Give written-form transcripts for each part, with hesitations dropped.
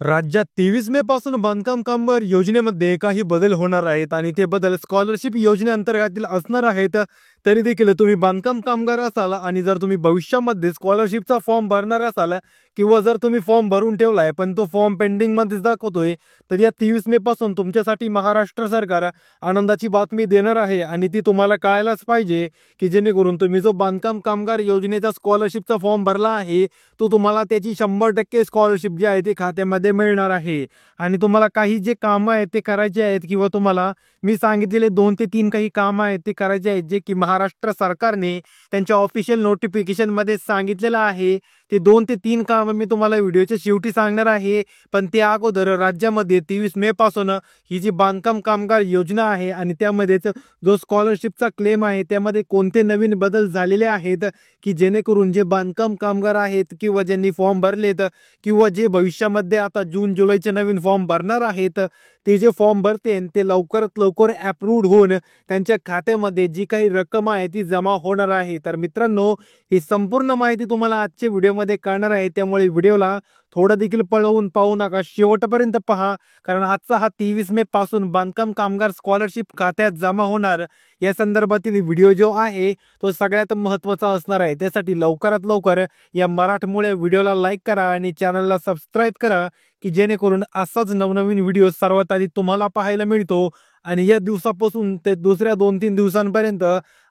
राज्यात 23 मे पासून बांधकाम कामगार योजनेमध्ये काही बदल होणार आहेत आणि ते बदल स्कॉलरशिप योजनेअंतर्गत असणार आहेत. तरी देखील तुम्ही बांधकाम कामगार असाल आणि जर तुम्ही भविष्यामध्ये स्कॉलरशिपचा फॉर्म भरणार असाल किंवा जर तुम्ही फॉर्म भरून ठेवलाय पण तो फॉर्म पेंडिंग मध्येच दाखवतोय, तर या 23 मे पासून तुमच्यासाठी महाराष्ट्र सरकार आनंदाची बातमी देणार आहे आणि ती तुम्हाला कळायलाच पाहिजे की जेणेकरून तुम्ही जो बांधकाम कामगार योजनेचा स्कॉलरशिपचा फॉर्म भरला आहे तो तुम्हाला त्याची 100% स्कॉलरशिप जी आहे ती खात्यामध्ये मिळणार आहे. आणि तुम्हाला काही जे कामं आहेत ते करायचे आहेत किंवा तुम्हाला मी सांगितलेले 2 ते 3 काही कामं आहेत ते करायचे आहेत जे की महाराष्ट्र सरकारने त्यांच्या ऑफिशियल नोटिफिकेशनमध्ये सांगितलेलं आहे. ते 2 ते 3 कामं मी तुम्हाला व्हिडिओच्या शेवटी सांगणार आहे. पण त्या अगोदर राज्यामध्ये 23 मे पासून ही जी बांधकाम कामगार योजना आहे आणि त्यामध्येच जो स्कॉलरशिपचा क्लेम आहे त्यामध्ये कोणते नवीन बदल झालेले आहेत की जेणेकरून जे बांधकाम कामगार आहेत किंवा ज्यांनी फॉर्म भरलेत किंवा जे भविष्यामध्ये आता जून जुलैचे नवीन फॉर्म भरणार आहेत ते जे फॉर्म भरतील ते लवकरात लवकर अप्रूव्ड होऊन त्यांच्या खात्यामध्ये जी काही रक्कम आहे ती जमा होणार आहे. तर मित्रांनो, ही संपूर्ण माहिती तुम्हाला आजच्या व्हिडिओमध्ये कळणार आहे, त्यामुळे व्हिडिओला थोडं देखील पळवून पाहू नका, शेवटपर्यंत पहा. कारण आजचा हा 23 मे पासून बांधकाम कामगार स्कॉलरशिप खात्यात जमा होणार या संदर्भातील व्हिडिओ जो आहे तो सगळ्यात महत्त्वाचा असणार आहे. त्यासाठी लवकरात लवकर या मराठमोळ्या व्हिडिओला लाईक करा आणि चॅनलला सबस्क्राईब करा की जेणेकरून असाच नवनवीन व्हिडिओ सर्वात आधी तुम्हाला पाहायला मिळतो. आणि या दिवसापासून ते दुसऱ्या 2-3 दिवसांपर्यंत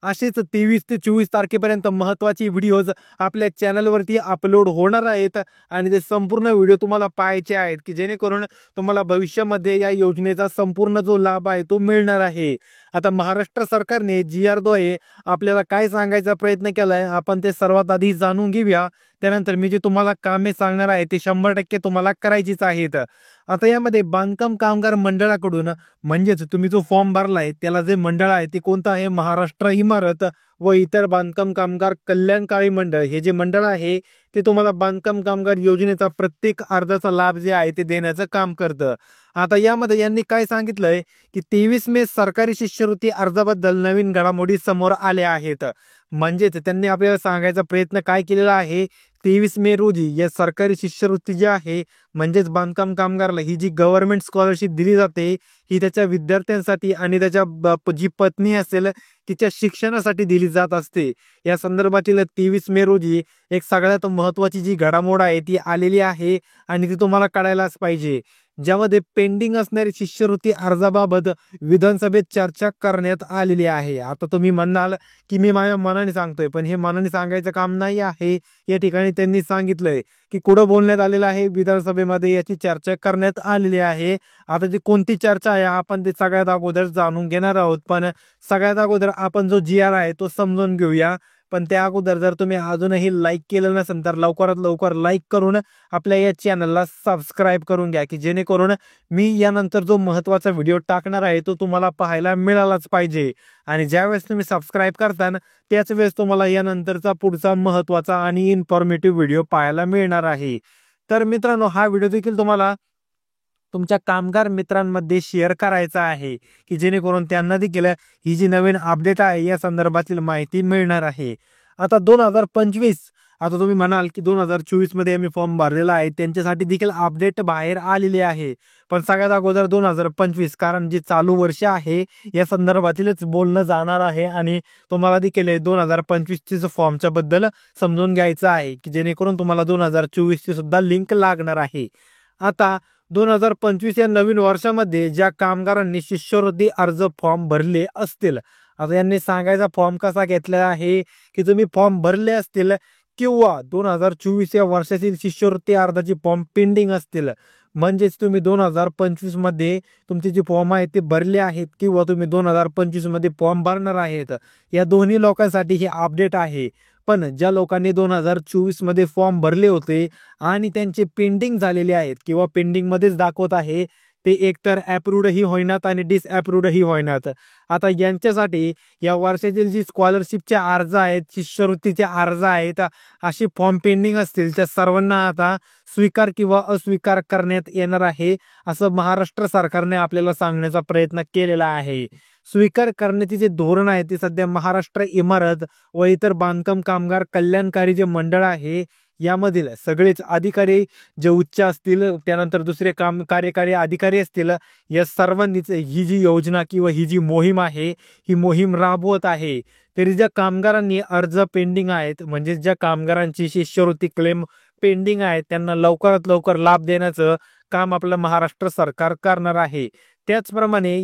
असेच 23 ते 24 तारखेपर्यंत महत्त्वाची व्हिडिओज आपल्या चॅनलवरती अपलोड होणार आहेत आणि ते संपूर्ण व्हिडिओ तुम्हाला पाहायचे आहेत की जेणेकरून तुम्हाला भविष्यामध्ये या योजनेचा संपूर्ण जो लाभ आहे तो मिळणार आहे. आता महाराष्ट्र सरकारने GR द्वारे आपल्याला काय सांगायचा प्रयत्न केलाय आपण ते सर्वात आधी जाणून घेऊया. त्यानंतर मी जे तुम्हाला कामे सांगणार आहे ते 100% तुम्हाला करायचीच आहेत. आता यामध्ये बांधकाम कामगार मंडळाकडून म्हणजेच तुम्ही जो फॉर्म भरलाय त्याला जे मंडळ आहे ते कोणतं आहे, महाराष्ट्र इमारत व इतर बांधकाम कामगार कल्याणकारी मंडळ, हे जे मंडळ आहे ते तुम्हाला बांधकाम कामगार योजनेचा प्रत्येक अर्जाचा लाभ जे आहे ते देण्याचं काम करतं. आता यामध्ये यांनी काय सांगितलंय की 23 मे सरकारी शिष्यवृत्ती अर्जाबद्दल नवीन घडामोडी समोर आल्या आहेत. म्हणजेच त्यांनी आपल्याला सांगायचा प्रयत्न काय केलेला आहे, 23 मे रोजी या सरकारी शिष्यवृत्ती जी आहे म्हणजेच बांधकाम कामगारला ही जी गव्हर्नमेंट स्कॉलरशिप दिली जाते ही त्याच्या विद्यार्थ्यांसाठी आणि त्याच्या जी पत्नी असेल तिच्या शिक्षणासाठी दिली जात असते. या संदर्भातील 23 मे रोजी एक सगळ्यात महत्त्वाची जी घडामोड आहे ती आलेली आहे आणि ती तुम्हाला कळायलाच पाहिजे. ज्यामध्ये पेंडिंग असणारी शिष्यवृत्ती अर्जाबाबत विधानसभेत चर्चा करण्यात आलेली आहे. आता तुम्ही म्हणाल की मी माझ्या मनाने सांगतोय, पण हे मनाने सांगायचं काम नाही आहे. या ठिकाणी त्यांनी सांगितलंय की कुठं बोलण्यात आलेलं आहे, विधानसभेमध्ये याची चर्चा करण्यात आलेली आहे. आता जी कोणती चर्चा आहे आपण ते सगळ्यात अगोदर जाणून घेणार आहोत. पण सगळ्यात अगोदर आपण जो GR आहे तो समजून घेऊया. पण त्या अगोदर जर तुम्ही अजूनही लाईक केलं नसेल तर लवकरात लवकर लाईक करून आपल्या या चॅनलला सबस्क्राईब करून घ्या की जेणेकरून मी यानंतर जो महत्त्वाचा व्हिडिओ टाकणार आहे तो तुम्हाला पाहायला मिळालाच पाहिजे. आणि ज्यावेळेस तुम्ही सबस्क्राईब करता त्याच वेळेस तुम्हाला यानंतरचा पुढचा महत्त्वाचा आणि इन्फॉर्मेटिव्ह व्हिडिओ पाहायला मिळणार आहे. तर मित्रांनो, हा व्हिडिओ देखील तुम्हाला तुमच्या कामगार मित्रांमध्ये शेअर करायचा आहे की जेणेकरून त्यांना देखील ही जी नवीन अपडेट आहे या संदर्भातील माहिती मिळणार आहे. आता 2025, आता तुम्ही म्हणाल की 2024 मध्ये आम्ही फॉर्म भरलेला आहे त्यांच्यासाठी देखील अपडेट बाहेर आलेली आहे. पण सगळ्यात अगोदर 2025, कारण जे चालू वर्ष आहे या संदर्भातीलच बोलणं जाणार आहे आणि तुम्हाला देखील 2025 फॉर्मच्या बद्दल समजून घ्यायचं आहे की जेणेकरून तुम्हाला 2024 ची सुद्धा लिंक लागणार आहे. आता 2025 या नवीन वर्षामध्ये ज्या कामगारांनी शिष्यवृत्ती अर्ज फॉर्म भरले असतील, आता यांनी सांगायचा फॉर्म कसा घेतलेला आहे की तुम्ही फॉर्म भरले असतील किंवा 2024 या वर्षातील शिष्यवृत्ती अर्जाची फॉर्म पेंडिंग असतील, म्हणजेच तुम्ही 2025 मध्ये तुमचे जे फॉर्म आहेत ते भरले आहेत किंवा तुम्ही 2025 मध्ये फॉर्म भरणार आहेत, या दोन्ही लोकांसाठी हे अपडेट आहे. पण ज्या लोकांनी 2024 मध्ये फॉर्म भरले होते आणि त्यांचे पेंडिंग झालेले आहेत किंवा पेंडिंग मध्येच दाखवत आहे, ते एकतर अप्रूव्डही होईनात आणि डिसअप्रूव्डही होईनात. आता यांच्यासाठी या वर्षातील जी स्कॉलरशिपचे अर्ज आहेत, शिष्यवृत्तीचे अर्ज आहेत, असे फॉर्म पेंडिंग असतील त्या सर्वांना आता स्वीकार किंवा अस्वीकार करण्यात येणार आहे, असं महाराष्ट्र सरकारने आपल्याला सांगण्याचा प्रयत्न केलेला आहे. स्वीकार करण्याचे जे धोरण आहे ते सध्या महाराष्ट्र इमारत व इतर बांधकाम कामगार कल्याणकारी जे मंडळ आहे यामधील सगळेच अधिकारी जे उच्च असतील, त्यानंतर दुसरे कार्यकारी अधिकारी असतील, या सर्वांनीच ही जी योजना किंवा ही जी मोहीम आहे, ही मोहीम राबवत आहे. तरी ज्या कामगारांनी अर्ज पेंडिंग आहेत, म्हणजे ज्या कामगारांची शिष्यवृत्ती क्लेम पेंडिंग आहे, त्यांना लवकरात लवकर लाभ देण्याचं काम आपलं महाराष्ट्र सरकार करणार आहे. त्याचप्रमाणे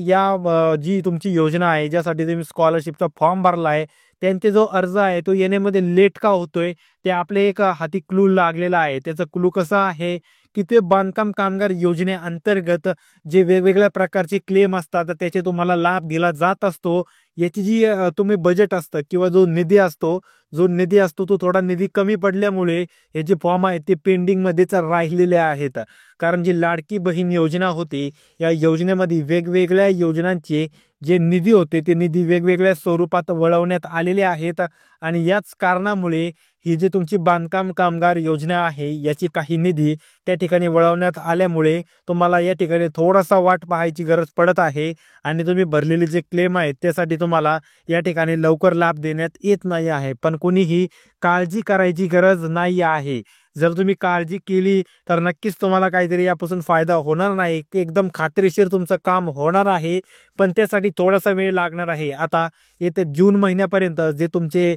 जी तुमची योजना आहे, ज्यासाठी तुम्ही स्कॉलरशिपचा फॉर्म भरला आहे, त्यांचे जो अर्ज आहे तो येण्यामध्ये लेट का होतोय, ते आपले एक हाती क्लू लागलेला आहे. त्याचा क्लू कसा आहे, की ते बांधकाम कामगार योजनेअंतर्गत जे वेगवेगळ्या प्रकारचे क्लेम असतात, त्याचे तुम्हाला लाभ दिला जात असतो. याची जी तुम्ही बजेट असतं किंवा जो निधी असतो तो थोडा निधी कमी पडल्यामुळे हे जे फॉर्म आहेत ते पेंडिंगमध्येच राहिलेले आहेत. कारण जी लाडकी बहीण योजना होती, या योजनेमध्ये वेगवेगळ्या योजनांचे जे निधी होते ते निधी वेगवेगळ्या स्वरूपात वळवण्यात आलेले आहेत. आणि याच कारणामुळे ही जी तुमची बांधकाम कामगार योजना आहे, याची काही निधी त्या ठिकाणी वळवण्यात आल्यामुळे तुम्हाला या ठिकाणी थोडासा वाट पाहायची गरज पडत आहे. आणि तुम्ही भरलेले जे क्लेम आहेत त्यासाठी तुम्हाला या ठिकाणी लवकर लाभ देण्यात येत नाही आहे. पण कोणीही काळजी करायची गरज नाही आहे. जर तुम्ही काळजी केली तर नक्कीच तुम्हाला काहीतरी यापासून फायदा होणार नाही. एकदम खात्रीशीर तुमचं काम होणार आहे, पण त्यासाठी थोडासा वेळ लागणार आहे. आता येत्या जून महिन्यापर्यंत जे तुमचे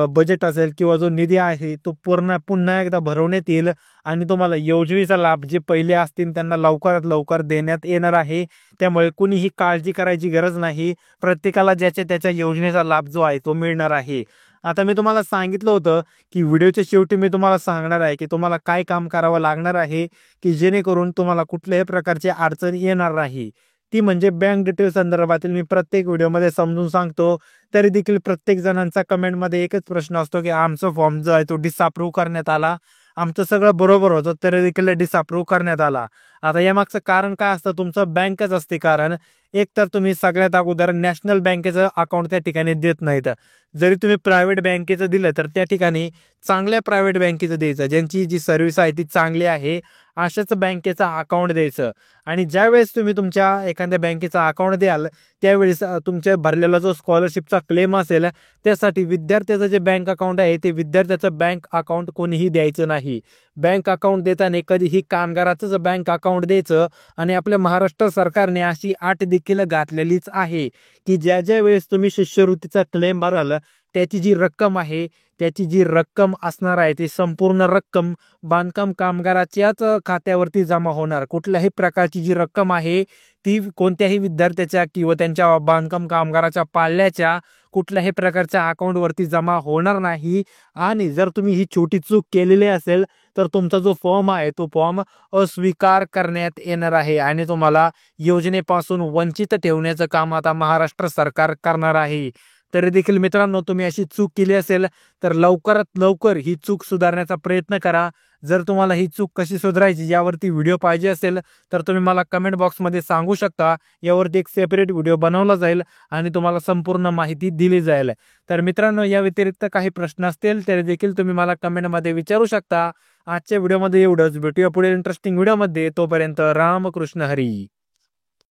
बजेट असेल किंवा जो निधी आहे तो पुन्हा एकदा भरवण्यात येईल आणि तुम्हाला योजनेचा लाभ जे पहिले असतील त्यांना लवकरात लवकर देण्यात येणार आहे. त्यामुळे कुणीही काळजी करायची गरज नाही. प्रत्येकाला ज्याच्या त्याच्या योजनेचा लाभ जो आहे तो मिळणार आहे. आता मी तुम्हाला सांगितलं होतं की व्हिडिओच्या शेवटी मी तुम्हाला सांगणार आहे की तुम्हाला काय काम करावं लागणार आहे, की जेणेकरून तुम्हाला कुठल्याही प्रकारची अडचण येणार नाही. ती म्हणजे बँक डिटेल संदर्भातील मी प्रत्येक व्हिडिओमध्ये समजून सांगतो. तरी देखील प्रत्येक जणांचा कमेंटमध्ये एकच प्रश्न असतो की आमचा फॉर्म जो आहे तो डिसअप्रूव्ह करण्यात आला. आमचं सगळं बरोबर होतं तरी देखील डिसअप्रूव्ह करण्यात आला. आता यामागचं कारण काय असतं, तुमचं बँकच असते कारण. एक तर तुम्ही सगळ्यात अगोदर नॅशनल बँकेचं अकाउंट त्या ठिकाणी देत नाहीत. जरी तुम्ही प्रायव्हेट बँकेचं दिलं तर त्या ठिकाणी चांगल्या प्रायव्हेट बँकेचं द्यायचं, ज्यांची जी सर्व्हिस आहे ती चांगली आहे अशाच बँकेचं अकाउंट द्यायचं. आणि ज्यावेळेस तुम्ही तुमच्या एखाद्या बँकेचा अकाउंट द्याल त्यावेळेस तुमच्या भरलेला जो स्कॉलरशिपचा क्लेम असेल त्यासाठी विद्यार्थ्याचं जे बँक अकाउंट आहे ते विद्यार्थ्याचं बँक अकाउंट कोणीही द्यायचं नाही. बँक अकाउंट देताना कधीही कामगाराचंच बँक अकाउंट द्यायचं. आणि आपल्या महाराष्ट्र सरकारने अशी अट देखील घातलेलीच आहे की ज्या ज्या वेळेस तुम्ही शिष्यवृत्तीचा क्लेम भराल त्याची जी रक्कम असणार आहे ती संपूर्ण रक्कम बांधकाम कामगाराच्याच खात्यावरती जमा होणार. कुठल्याही प्रकारची जी रक्कम आहे ती कोणत्याही विद्यार्थ्याच्या किंवा त्यांच्या बांधकाम कामगाराच्या पाल्याच्या कुठल्याही प्रकारच्या अकाउंटवरती जमा होणार नाही. आणि जर तुम्ही ही छोटी चूक केलेली असेल तर तुमचा जो फॉर्म आहे तो फॉर्म अस्वीकार करण्यात येणार आहे आणि तुम्हाला योजनेपासून वंचित ठेवण्याचं काम आता महाराष्ट्र सरकार करणार आहे. तरी देखील मित्रांनो, तुम्ही अशी चूक केली असेल तर लवकरात लवकर ही चूक सुधारण्याचा प्रयत्न करा. जर तुम्हाला ही चूक कशी सुधारायची यावरती व्हिडिओ पाहिजे असेल तर तुम्ही मला कमेंट बॉक्समध्ये सांगू शकता. यावरती एक सेपरेट व्हिडिओ बनवला जाईल आणि तुम्हाला संपूर्ण माहिती दिली जाईल. तर मित्रांनो, या व्यतिरिक्त काही प्रश्न असतील तरी देखील तुम्ही मला कमेंटमध्ये विचारू शकता. आजच्या व्हिडिओमध्ये एवढंच. भेटूया पुढे इंटरेस्टिंग व्हिडिओमध्ये. तोपर्यंत रामकृष्ण हरी.